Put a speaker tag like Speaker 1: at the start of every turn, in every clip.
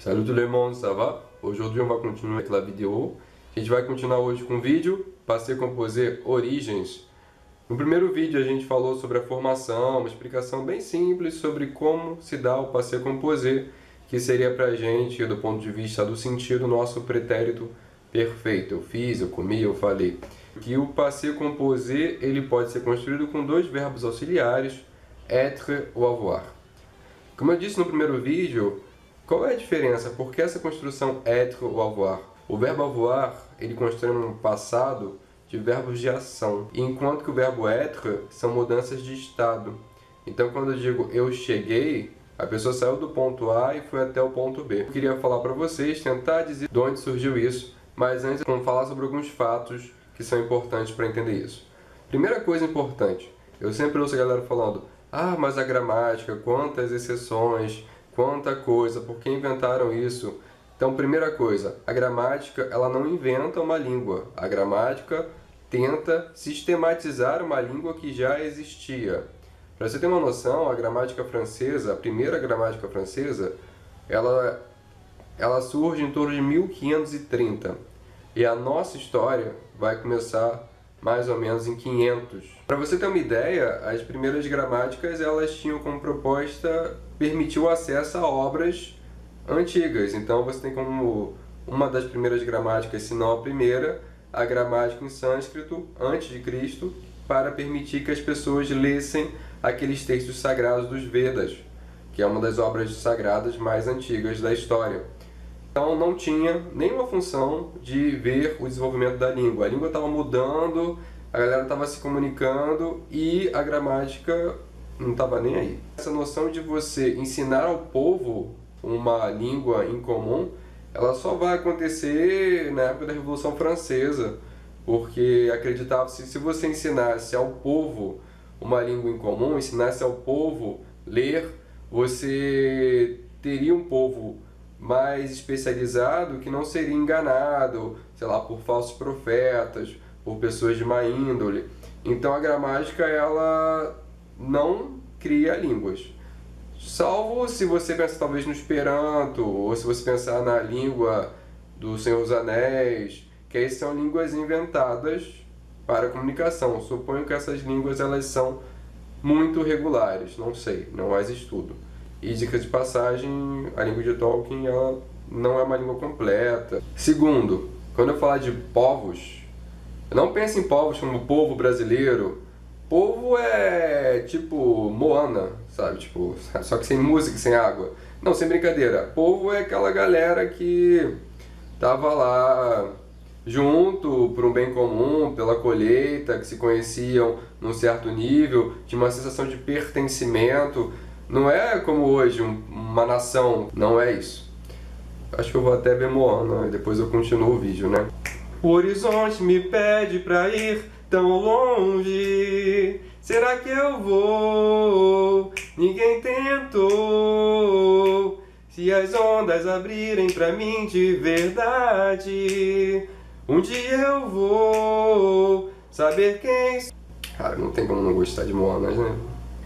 Speaker 1: Salut tout le monde, ça va? Aujourd'hui on va continuer avec la vidéo. A gente vai continuar hoje com o vídeo Passé Composé Origens. No primeiro vídeo a gente falou sobre a formação, uma explicação bem simples sobre como se dá o Passé Composé, que seria pra gente, do ponto de vista do sentido, nosso pretérito perfeito. Eu fiz, eu comi, eu falei. Que o Passé Composé ele pode ser construído com dois verbos auxiliares, être ou avoir. Como eu disse no primeiro vídeo, qual é a diferença? Por que essa construção être ou avoir? O verbo avoir, ele constrói um passado de verbos de ação, enquanto que o verbo être são mudanças de estado. Então, quando eu digo eu cheguei, a pessoa saiu do ponto A e foi até o ponto B. Eu queria falar para vocês, tentar dizer de onde surgiu isso, mas antes vamos falar sobre alguns fatos que são importantes para entender isso. Primeira coisa importante, eu sempre ouço a galera falando, mas a gramática, quantas exceções, quanta coisa, por que inventaram isso? Então, primeira coisa, a gramática ela não inventa uma língua. A gramática tenta sistematizar uma língua que já existia. Para você ter uma noção, a gramática francesa, a primeira gramática francesa, ela surge em torno de 1530. E a nossa história vai começar mais ou menos em 500. Para você ter uma ideia, as primeiras gramáticas elas tinham como proposta permitir o acesso a obras antigas. Então você tem como uma das primeiras gramáticas, se não a primeira, a gramática em sânscrito, antes de Cristo, para permitir que as pessoas lessem aqueles textos sagrados dos Vedas, que é uma das obras sagradas mais antigas da história. Então não tinha nenhuma função de ver o desenvolvimento da língua. A língua estava mudando, a galera estava se comunicando e a gramática não estava nem aí. Essa noção de você ensinar ao povo uma língua em comum, ela só vai acontecer na época da Revolução Francesa, porque acreditava-se que se você ensinasse ao povo uma língua em comum, ensinasse ao povo ler, você teria um povo mais especializado que não seria enganado, sei lá, por falsos profetas, por pessoas de má índole. Então a gramática ela não cria línguas. Salvo se você pensar talvez no Esperanto, ou se você pensar na língua do Senhor dos Anéis, que aí são línguas inventadas para comunicação. Suponho que essas línguas elas são muito regulares, não sei, não as estudo. E dica de passagem, a língua de Tolkien ela não é uma língua completa. Segundo, quando eu falar de povos, eu não penso em povos como o povo brasileiro. Povo é tipo Moana, sabe? Tipo, só que sem música e sem água. Não, sem brincadeira. Povo é aquela galera que tava lá junto por um bem comum, pela colheita, que se conheciam num certo nível, tinha uma sensação de pertencimento. Não é como hoje, uma nação, não é isso. Acho que eu vou até ver Moana e depois eu continuo o vídeo, né? O horizonte me pede pra ir tão longe, será que eu vou? Ninguém tentou. Se as ondas abrirem pra mim de verdade, um dia eu vou saber quem... Cara, não tem como não gostar de Moana, né?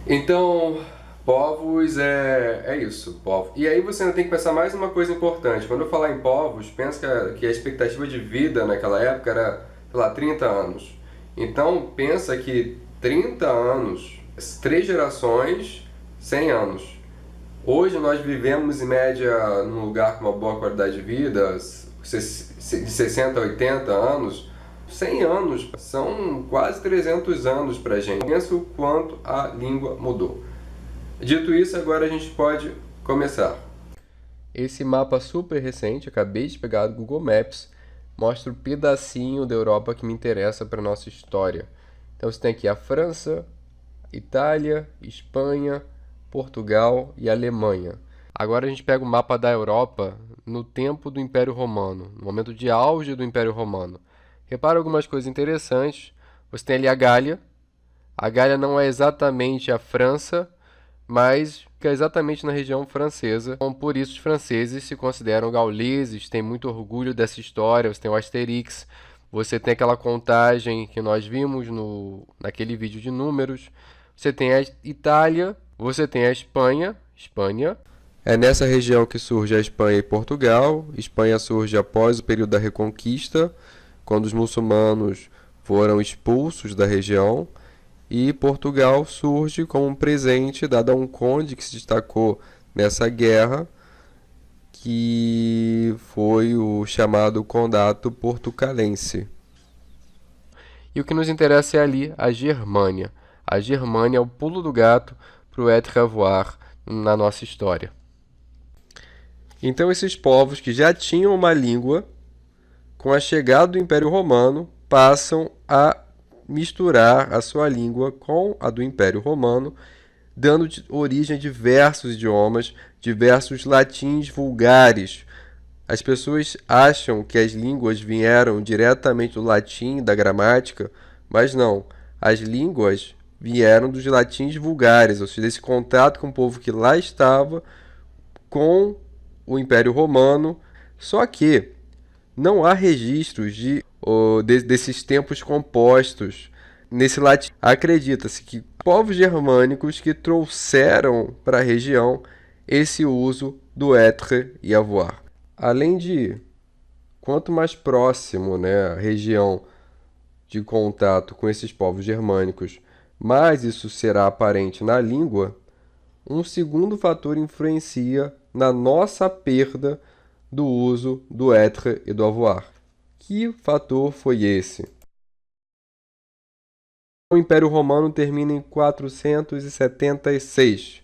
Speaker 1: Então... povos é isso, povos. E aí você ainda tem que pensar mais uma coisa importante. Quando eu falar em povos, pensa que a expectativa de vida naquela época era, sei lá, 30 anos. Então pensa que 30 anos, 3 gerações, 100 anos. Hoje nós vivemos em média num lugar com uma boa qualidade de vida, de 60 a 80 anos. 100 anos são quase 300 anos pra gente. Pensa o quanto a língua mudou. Dito isso, agora a gente pode começar. Esse mapa super recente, acabei de pegar do Google Maps, mostra o pedacinho da Europa que me interessa para a nossa história. Então você tem aqui a França, Itália, Espanha, Portugal e Alemanha. Agora a gente pega o mapa da Europa no tempo do Império Romano, no momento de auge do Império Romano. Repara algumas coisas interessantes. Você tem ali a Gália. A Gália não é exatamente a França, mas fica exatamente na região francesa. Então, por isso os franceses se consideram gauleses, têm muito orgulho dessa história. Você tem o Asterix, você tem aquela contagem que nós vimos naquele vídeo de números. Você tem a Itália, você tem a Espanha, É nessa região que surge a Espanha e Portugal. Espanha surge após o período da Reconquista, quando os muçulmanos foram expulsos da região, e Portugal surge como um presente dado a um conde que se destacou nessa guerra, que foi o chamado Condado Portucalense. E o que nos interessa é ali a Germânia. A Germânia é o pulo do gato para o être-avoir na nossa história. Então esses povos que já tinham uma língua, com a chegada do Império Romano, passam a misturar a sua língua com a do Império Romano, dando origem a diversos idiomas, diversos latins vulgares. As pessoas acham que as línguas vieram diretamente do latim, da gramática, mas não. As línguas vieram dos latins vulgares, ou seja, desse contato com o povo que lá estava com o Império Romano. Só que não há registros desses tempos compostos nesse latim. Acredita-se que povos germânicos que trouxeram para a região esse uso do être e avoir. Além de, quanto mais próximo, né, a região de contato com esses povos germânicos, mais isso será aparente na língua, um segundo fator influencia na nossa perda do uso do être e do avoir. Que fator foi esse? O Império Romano termina em 476.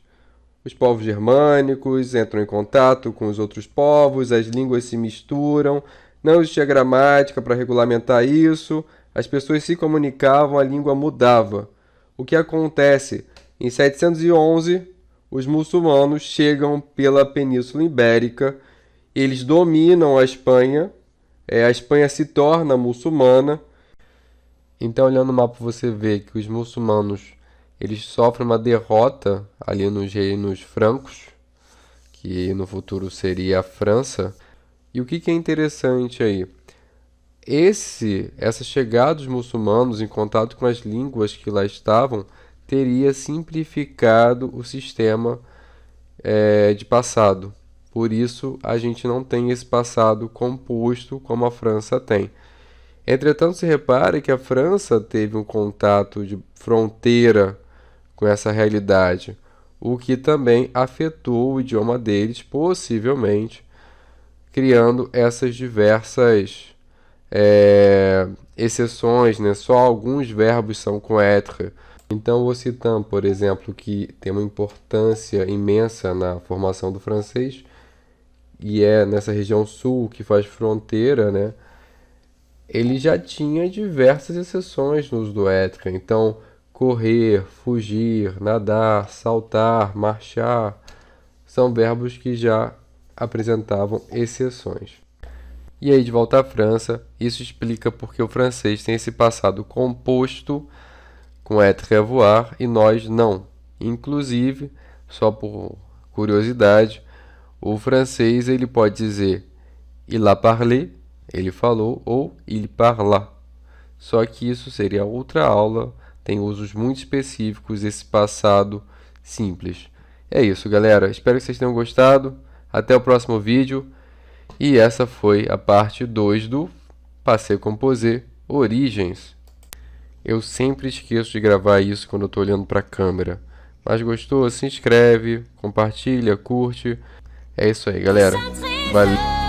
Speaker 1: Os povos germânicos entram em contato com os outros povos, as línguas se misturam, não existia gramática para regulamentar isso, as pessoas se comunicavam, a língua mudava. O que acontece? Em 711, os muçulmanos chegam pela Península Ibérica, eles dominam a Espanha se torna muçulmana. Então, olhando o mapa, você vê que os muçulmanos eles sofrem uma derrota ali nos reinos francos, que no futuro seria a França. E o que é interessante aí? Essa chegada dos muçulmanos em contato com as línguas que lá estavam teria simplificado o sistema de passado. Por isso, a gente não tem esse passado composto como a França tem. Entretanto, se repare que a França teve um contato de fronteira com essa realidade, o que também afetou o idioma deles, possivelmente, criando essas diversas exceções, né? Só alguns verbos são com être. Então, o occitan, por exemplo, que tem uma importância imensa na formação do francês, e é nessa região sul que faz fronteira, né? Ele já tinha diversas exceções no uso do être. Então, correr, fugir, nadar, saltar, marchar, são verbos que já apresentavam exceções. E aí, de volta à França, isso explica porque o francês tem esse passado composto com être et avoir e nós não. Inclusive, só por curiosidade, o francês ele pode dizer il a parlé, ele falou, ou il parla. Só que isso seria outra aula, tem usos muito específicos desse passado simples. É isso, galera. Espero que vocês tenham gostado. Até o próximo vídeo. E essa foi a parte 2 do Passé Composé Origens. Eu sempre esqueço de gravar isso quando eu estou olhando para a câmera. Mas gostou? Se inscreve, compartilha, curte. É isso aí, galera. Valeu!